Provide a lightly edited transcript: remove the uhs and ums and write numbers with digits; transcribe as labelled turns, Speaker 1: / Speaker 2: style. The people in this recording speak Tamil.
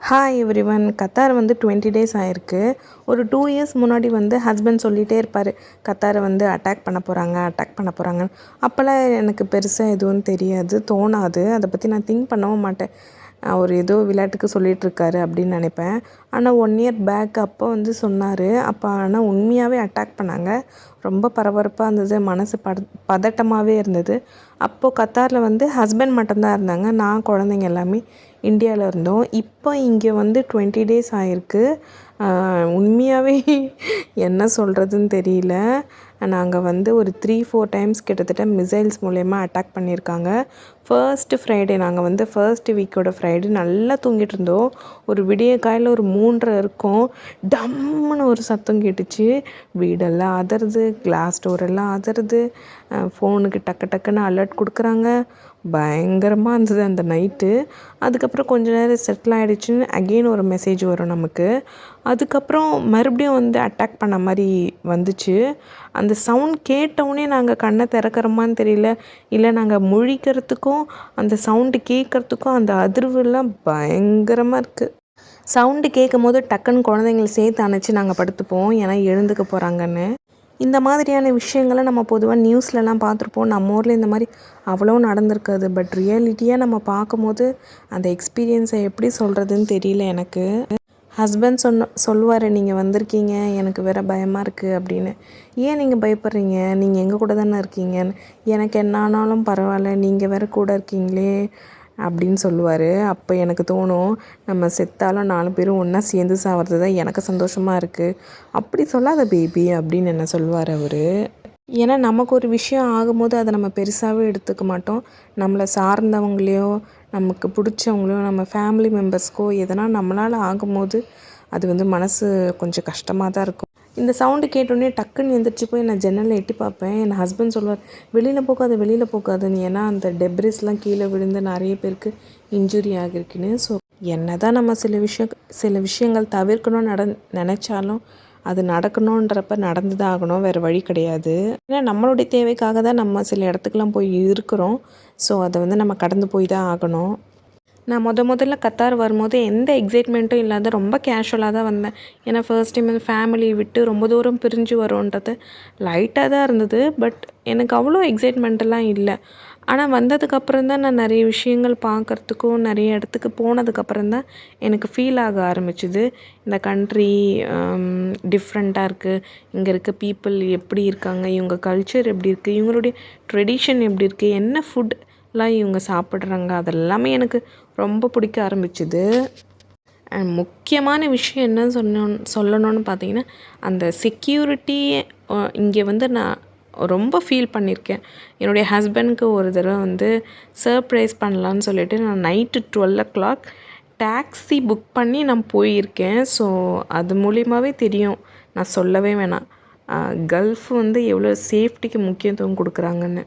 Speaker 1: Hi everyone. கத்தார் வந்து 20 டேஸ் ஆயிருக்கு. ஒரு 2 இயர்ஸ் முன்னாடி வந்து ஹஸ்பண்ட் சொல்லிகிட்டே இருப்பார், கத்தாரை வந்து அட்டாக் பண்ண போகிறாங்கன்னு. அப்போல்லாம் எனக்கு பெருசாக எதுவும் தெரியாது, தோணாது. அதை பற்றி நான் திங்க் பண்ணவும் மாட்டேன். அவர் ஏதோ விளையாட்டுக்கு சொல்லிகிட்ருக்காரு அப்படின்னு நினைப்பேன். ஆனால் 1 இயர் பேக் அப்போ வந்து சொன்னார். அப்போ ஆனால் உண்மையாகவே அட்டாக் பண்ணாங்க. ரொம்ப பரபரப்பாக இருந்தது, மனசு பதட்டமாகவே இருந்தது. அப்போது கத்தாரில் வந்து ஹஸ்பண்ட் மட்டும்தான் இருந்தாங்க, நான் குழந்தைங்க எல்லாமே இந்தியாவில் இருந்தோம். இப்போ இங்கே வந்து 20 டேஸ் ஆகிருக்கு. உண்மையாகவே என்ன சொல்கிறதுன்னு தெரியல. நாங்கள் வந்து ஒரு 3-4 டைம்ஸ் கிட்டத்தட்ட மிசைல்ஸ் மூலயமா அட்டாக் பண்ணியிருக்காங்க. ஃபர்ஸ்ட்டு ஃப்ரைடே, நாங்கள் வந்து ஃபர்ஸ்ட் வீக்கோட ஃப்ரைடே நல்லா தூங்கிட்டு இருந்தோம். ஒரு விடிய காலையில் ஒரு 3:30 இருக்கும், டம்முன்னு ஒரு சத்தம் கேட்டுச்சு. வீடெல்லாம் அதிருது, கிளாஸ் டோரெல்லாம் அதிருது. ஃபோனுக்கு டக்குன்னு அலர்ட் கொடுக்குறாங்க. பயங்கரமாக இருந்தது அந்த நைட்டு. அதுக்கப்புறம் கொஞ்ச நேரம் செட்டில் ஆகிடுச்சின்னு அகெயின் ஒரு மெசேஜ் வரும் நமக்கு. அதுக்கப்புறம் மறுபடியும் வந்து அட்டாக் பண்ண மாதிரி வந்துச்சு. அந்த சவுண்ட் கேட்டவுடனே நாங்கள் கண்ணை திறக்கிறோமான்னு தெரியல, இல்லை நாங்கள் முழிக்கிறதுக்கும் அந்த சவுண்டு கேட்குறதுக்கும் அந்த அதிர்வுலாம் பயங்கரமாக இருக்குது. சவுண்டு கேட்கும் போது டக்குன்னு குழந்தைங்கள சேர்த்து அணைச்சி நாங்கள் படுத்துப்போம், ஏன்னா எழுந்துக்க போகிறாங்கன்னு. இந்த மாதிரியான விஷயங்களை நம்ம பொதுவாக நியூஸ்லலாம் பார்த்துருப்போம். நம்ம ஊரில் இந்த மாதிரி அவ்வளோ நடந்திருக்காது. பட் ரியாலிட்டியாக நம்ம பார்க்கும்போது அந்த எக்ஸ்பீரியன்ஸை எப்படி சொல்கிறதுன்னு தெரியல எனக்கு. ஹஸ்பண்ட் சொல்லுவார், நீங்கள் வந்திருக்கீங்க, எனக்கு வேறு பயமாக இருக்குது அப்படின்னு. ஏன் நீங்கள் பயப்படுறீங்க, நீங்கள் எங்கள் கூட தானே இருக்கீங்கன்னு. எனக்கு என்ன ஆனாலும் பரவாயில்ல, நீங்கள் வேறு கூட இருக்கீங்களே அப்படின்னு சொல்லுவார். அப்போ எனக்கு தோணும், நம்ம செத்தாலும் 4 பேரும் ஒன்றா சேர்ந்து சாகிறது தான் எனக்கு சந்தோஷமாக இருக்குது. அப்படி சொல்லாத பேபி அப்படின்னு என்ன சொல்லுவார் அவர். ஏன்னா நமக்கு ஒரு விஷயம் ஆகும்போது அதை நம்ம பெருசாகவே எடுத்துக்க மாட்டோம். நம்மளை சார்ந்தவங்களையோ, நமக்கு பிடிச்சவங்களையோ, நம்ம ஃபேமிலி மெம்பர்ஸ்க்கோ எதனா நம்மளால் ஆகும்போது அது வந்து மனசு கொஞ்சம் கஷ்டமாக தான் இருக்கும். இந்த சவுண்டு கேட்டோடனே டக்குன்னு எழுந்திரிச்சு போய் நான் ஜன்னலில் எட்டி பார்ப்பேன். என் ஹஸ்பண்ட் சொல்லுவார், வெளியில் போகாதுன்னு. ஏன்னா அந்த டெப்ரிஸ்லாம் கீழே விழுந்து நிறைய பேருக்கு இன்ஜுரி ஆகிருக்குன்னு. ஸோ என்ன தான் நம்ம சில விஷயங்கள் தவிர்க்கணும்னு நினச்சாலும் அது நடக்கணுன்றப்ப நடந்து தான் ஆகணும், வேறு வழி கிடையாது. ஏன்னா நம்மளுடைய தேவைக்காக தான் நம்ம சில இடத்துக்குலாம் போய் இருக்கிறோம். ஸோ அதை வந்து நம்ம கடந்து போய் தான் ஆகணும். நான் முதல்ல கத்தார் வரும்போது எந்த எக்ஸைட்மெண்ட்டும் இல்லாத ரொம்ப கேஷுவலாக தான் வந்தேன். ஏன்னா ஃபர்ஸ்ட் டைம் ஃபேமிலி விட்டு ரொம்ப தூரம் பிரிஞ்சு வரோன்றது லைட்டாக தான் இருந்தது. பட் எனக்கு அவ்வளோ எக்ஸைட்மெண்ட்டெல்லாம் இல்லை. ஆனால் வந்ததுக்கப்புறம் தான் நான் நிறைய விஷயங்கள் பார்க்குறதுக்கும், நிறைய இடத்துக்கு போனதுக்கப்புறம் தான் எனக்கு ஃபீல் ஆக ஆரம்பிச்சுது. இந்த கண்ட்ரி டிஃப்ரெண்ட்டாக இருக்குது, இங்கே இருக்க பீப்புள் எப்படி இருக்காங்க, இவங்க கல்ச்சர் எப்படி இருக்குது, இவங்களுடைய ட்ரெடிஷன் எப்படி இருக்குது, என்ன ஃபுட்லாம் இவங்க சாப்பிட்றாங்க, அதெல்லாமே எனக்கு ரொம்ப பிடிக்க ஆரம்பிச்சுது. அண்ட் முக்கியமான விஷயம் என்ன சொல்லணும்னு பார்த்தீங்கன்னா, அந்த செக்யூரிட்டி இங்கே வந்து நான் ரொம்ப ஃபீல் பண்ணியிருக்கேன். என்னுடைய ஹஸ்பண்டுக்கு ஒரு தடவை வந்து சர்ப்ரைஸ் பண்ணலான்னு சொல்லிட்டு நான் நைட்டு 12 டாக்ஸி புக் பண்ணி நான் போயிருக்கேன். ஸோ அது மூலியமாகவே தெரியும், நான் சொல்லவே வேணாம், கல்ஃப் வந்து எவ்வளோ சேஃப்டிக்கு முக்கியத்துவம் கொடுக்குறாங்கன்னு.